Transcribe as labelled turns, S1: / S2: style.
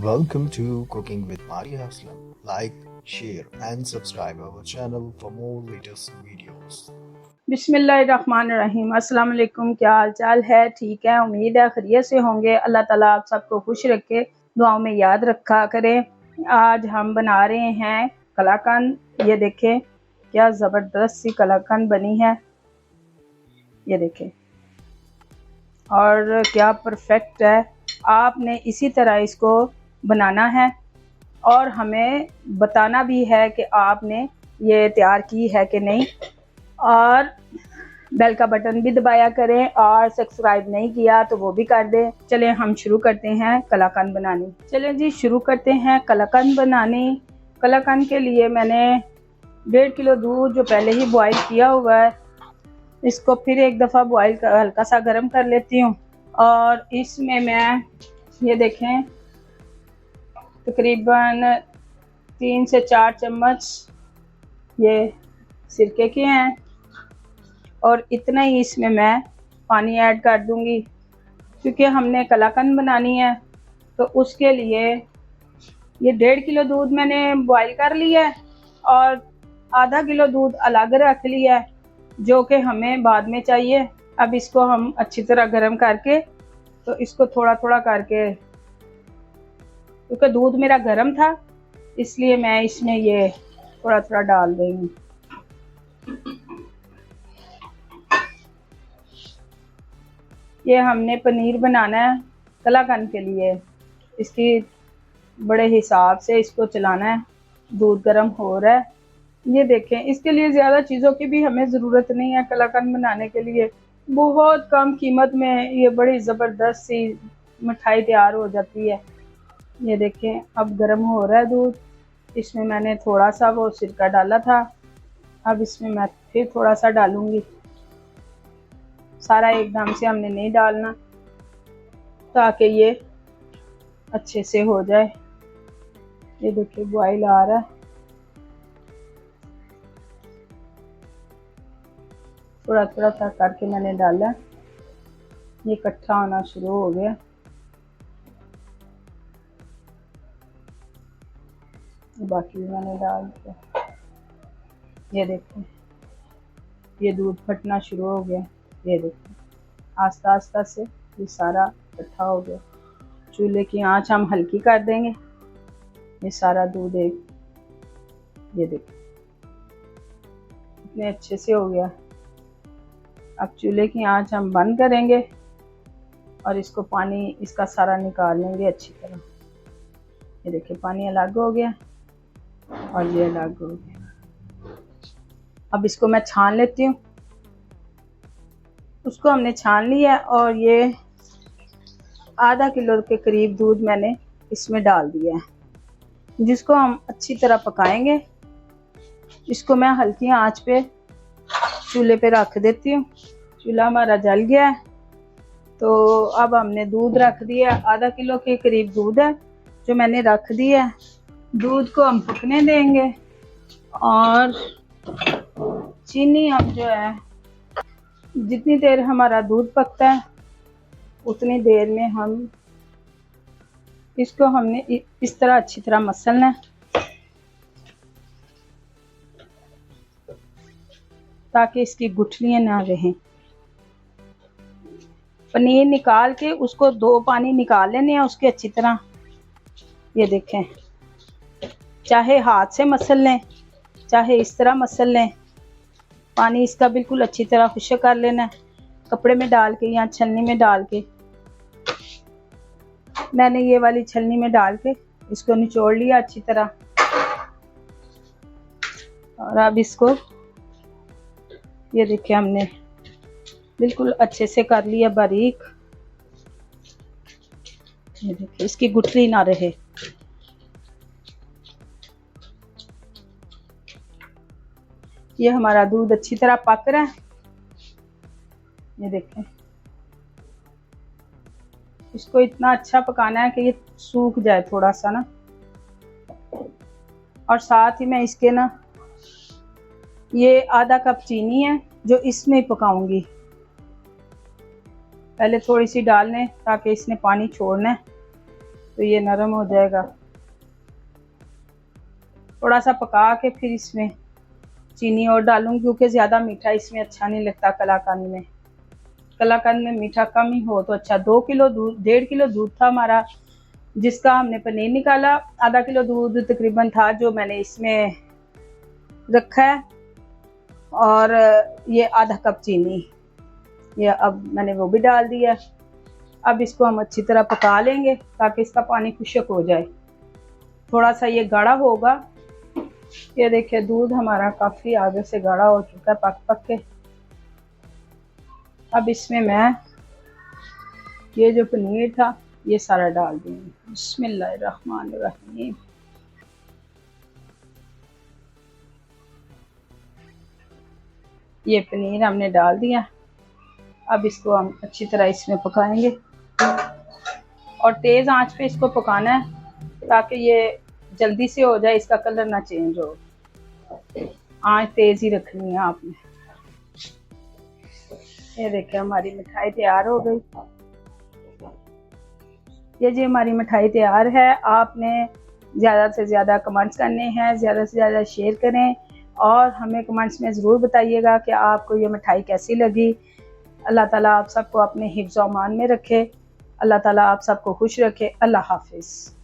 S1: Welcome to Cooking with Maria Aslam. Like, share and subscribe our channel for more latest videos.
S2: बिस्मिल्लाहिर्रहमानिर्रहीम। अस्सलाम वालेकुम। क्या हाल चाल है? ठीक है, उम्मीद है खैरियत से होंगे। अल्लाह ताला आप सबको खुश रखे, दुआओं में याद रखा करें। आज हम बना रहे हैं कलाकंद। ये देखें क्या ज़बरदस्त सी कलाकंद बनी है, ये देखें, और क्या परफेक्ट है। आपने इसी तरह इसको बनाना है और हमें बताना भी है कि आपने ये तैयार की है कि नहीं, और बेल का बटन भी दबाया करें, और सब्सक्राइब नहीं किया तो वो भी कर दें। चलें हम शुरू करते हैं कलाकंद बनानी। चलें जी शुरू करते हैं कलाकंद बनानी। कलाकंद के लिए मैंने 1.5 किलो दूध जो पहले ही बॉईल किया हुआ है, इसको फिर एक दफ़ा बॉईल हल्का सा गर्म कर लेती हूँ। और इसमें मैं ये देखें तकरीबन 3 से 4 चम्मच ये सिरके के हैं, और इतना ही इसमें मैं पानी ऐड कर दूंगी, क्योंकि हमने कलाकंद बनानी है। तो उसके लिए ये 1.5 किलो दूध मैंने बॉईल कर लिया है और आधा किलो दूध अलग रख लिया है, जो कि हमें बाद में चाहिए। अब इसको हम अच्छी तरह गर्म करके, तो इसको थोड़ा थोड़ा करके, क्योंकि दूध मेरा गर्म था इसलिए मैं इसमें ये थोड़ा थोड़ा डाल रही हूँ। ये हमने पनीर बनाना है कलाकंद के लिए, इसकी बड़े हिसाब से इसको चलाना है। दूध गर्म हो रहा है, ये देखें। इसके लिए ज़्यादा चीज़ों की भी हमें ज़रूरत नहीं है। कलाकंद बनाने के लिए बहुत कम कीमत में ये बड़ी ज़बरदस्त सी मिठाई तैयार हो जाती है। ये देखें अब गर्म हो रहा है दूध, इसमें मैंने थोड़ा सा वो सिरका डाला था, अब इसमें मैं फिर थोड़ा सा डालूंगी। सारा एकदम से हमने नहीं डालना, ताकि ये अच्छे से हो जाए। ये देखिए बॉईल आ रहा है, थोड़ा थोड़ा सा करके मैंने डाला, ये इकट्ठा होना शुरू हो गया। बाकी भी मैंने डाल दिया। ये देखें ये दूध फटना शुरू हो गया। ये देखें आस्ता आस्ता से ये सारा इकट्ठा हो गया। चूल्हे की आंच हम हल्की कर देंगे। ये सारा दूध एक, ये देखें इतने अच्छे से हो गया। अब चूल्हे की आंच हम बंद करेंगे और इसको पानी इसका सारा निकाल लेंगे अच्छी तरह। ये देखिए पानी अलग हो गया और ये अलग हो गया। अब इसको मैं छान लेती हूँ। उसको हमने छान लिया और ये आधा किलो के करीब दूध मैंने इसमें डाल दिया है, जिसको हम अच्छी तरह पकाएंगे। इसको मैं हल्की आंच पे चूल्हे पे रख देती हूँ। चूल्हा हमारा जल गया है, तो अब हमने दूध रख दिया। आधा किलो के करीब दूध है जो मैंने रख दिया है। दूध को हम पकने देंगे, और चीनी हम जो है, जितनी देर हमारा दूध पकता है उतनी देर में हम इसको हमने इस तरह अच्छी तरह मसलना है, ताकि इसकी गुठलियां ना रहें। पनीर निकाल के उसको 2 पानी निकाल लेने हैं उसके अच्छी तरह। ये देखें, चाहे हाथ से मसल लें चाहे इस तरह मसल लें, पानी इसका बिल्कुल अच्छी तरह खुश्क कर लेना है। कपड़े में डाल के या छलनी में डाल के, मैंने ये वाली छलनी में डाल के इसको निचोड़ लिया अच्छी तरह। और अब इसको ये देखिए हमने बिल्कुल अच्छे से कर लिया बारीक। ये देखिए इसकी गुठली ना रहे। ये हमारा दूध अच्छी तरह पक रहा है। ये देखें इसको इतना अच्छा पकाना है कि ये सूख जाए थोड़ा सा ना। और साथ ही मैं इसके ना ये आधा कप चीनी है जो इसमें पकाऊंगी। पहले थोड़ी सी डालने ताकि इसने पानी छोड़ना है। तो ये नरम हो जाएगा। थोड़ा सा पका के फिर इसमें चीनी और डालूंगी, क्योंकि ज़्यादा मीठा इसमें अच्छा नहीं लगता। कलाकंद में मीठा कम ही हो तो अच्छा। 2 किलो दूध, 1.5 किलो दूध था हमारा, जिसका हमने पनीर निकाला। आधा किलो दूध तकरीबन था जो मैंने इसमें रखा है, और ये आधा कप चीनी, ये अब मैंने वो भी डाल दिया। अब इसको हम अच्छी तरह पका लेंगे ताकि इसका पानी खुश्क हो जाए। थोड़ा सा ये गाढ़ा होगा। ये देखिए दूध हमारा काफ़ी आगे से गाढ़ा हो चुका है पक पक के। अब इसमें मैं ये जो पनीर था ये सारा डाल दूँगी। बिस्मिल्लाहिर्रहमानिर्रहीम। ये पनीर हमने डाल दिया। अब इसको हम अच्छी तरह इसमें पकाएंगे, और तेज़ आंच पे इसको पकाना है ताकि ये जल्दी से हो जाए, इसका कलर ना चेंज हो। आंच तेज़ ही रखनी है आपने। ये देखिए हमारी मिठाई तैयार हो गई। ये जी हमारी मिठाई तैयार है। आपने ज़्यादा से ज़्यादा कमेंट्स करने हैं, ज़्यादा से ज़्यादा शेयर करें, और हमें कमेंट्स में ज़रूर बताइएगा कि आपको ये मिठाई कैसी लगी। अल्लाह ताला आप सबको अपने हिफ्ज़-ओ-अमान में रखे। अल्लाह ताला आप सबको खुश रखे। अल्लाह हाफ़िज़।